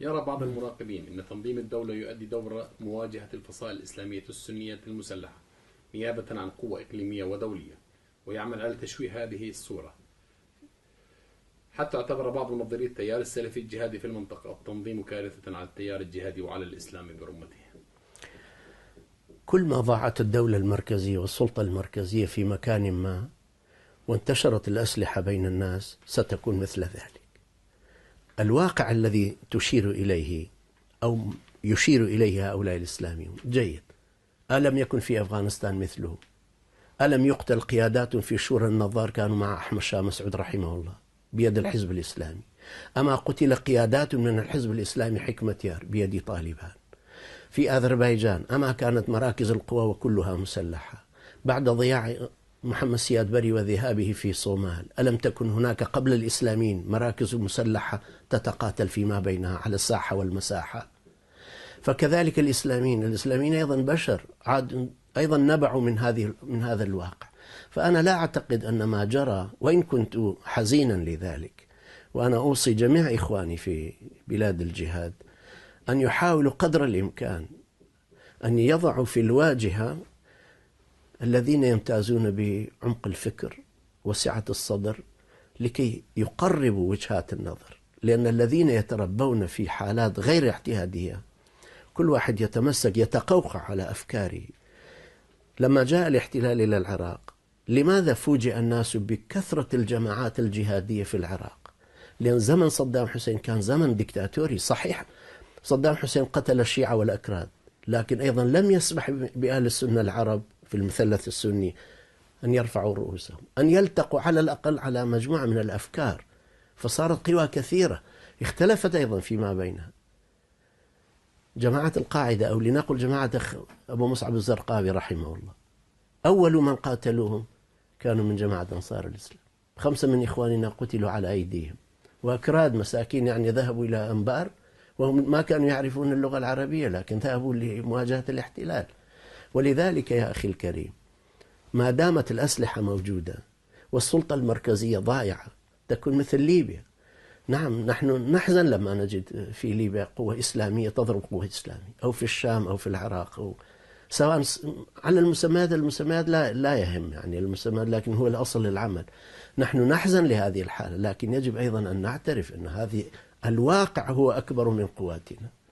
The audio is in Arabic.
يرى بعض المراقبين أن تنظيم الدولة يؤدي دور مواجهة الفصائل الإسلامية السنية المسلحة نيابة عن قوة إقليمية ودولية، ويعمل على تشويه هذه الصورة، حتى اعتبر بعض منظري التيار السلفي الجهادي في المنطقة التنظيم كارثة على التيار الجهادي وعلى الإسلام برمته. كل ما ضاعت الدولة المركزية والسلطة المركزية في مكان ما وانتشرت الأسلحة بين الناس ستكون مثل ذلك. الواقع الذي تشير إليه أو يشير إليه هؤلاء الإسلاميون جيد. ألم يكن في أفغانستان مثله؟ ألم يقتل قيادات في شورى النظار كانوا مع أحمد شاه مسعود رحمه الله بيد الحزب الإسلامي؟ أما قتل قيادات من الحزب الإسلامي حكمة يار بيد طالبان؟ في أذربيجان أما كانت مراكز القوى وكلها مسلحة؟ بعد ضياع محمد سياد بري وذهابه في صومال ألم تكن هناك قبل الإسلاميين مراكز مسلحة تتقاتل فيما بينها على الساحة والمساحة؟ فكذلك الإسلاميين أيضا بشر أيضا نبعوا من هذا الواقع. فأنا لا أعتقد أن ما جرى، وإن كنت حزينا لذلك، وأنا أوصي جميع إخواني في بلاد الجهاد أن يحاولوا قدر الإمكان أن يضعوا في الواجهة الذين يمتازون بعمق الفكر وسعة الصدر لكي يقربوا وجهات النظر، لأن الذين يتربون في حالات غير اعتيادية كل واحد يتمسك يتقوقع على أفكاره. لما جاء الاحتلال إلى العراق لماذا فوجئ الناس بكثرة الجماعات الجهادية في العراق؟ لأن زمن صدام حسين كان زمن ديكتاتوري. صحيح صدام حسين قتل الشيعة والأكراد، لكن أيضا لم يسمح بأهل السنة العرب في المثلث السني أن يرفعوا رؤوسهم، أن يلتقوا على الأقل على مجموعة من الأفكار. فصارت قوى كثيرة اختلفت أيضا فيما بينها. جماعة القاعدة أو لنقل جماعة أبو مصعب الزرقاوي رحمه الله، أول من قاتلوهم كانوا من جماعة أنصار الإسلام. 5 من إخواننا قتلوا على أيديهم، وأكراد مساكين يعني ذهبوا إلى أنبار وهم ما كانوا يعرفون اللغة العربية، لكن ذهبوا لمواجهة الاحتلال. ولذلك يا أخي الكريم، ما دامت الأسلحة موجودة والسلطة المركزية ضائعة تكون مثل ليبيا. نعم، نحن نحزن لما نجد في ليبيا قوة إسلامية تضرب قوة إسلامية، أو في الشام أو في العراق، أو سواء على المسميات لا يهم يعني المسميات، لكن هو الأصل العمل. نحن نحزن لهذه الحالة، لكن يجب أيضا أن نعترف أن هذه الواقع هو أكبر من قواتنا.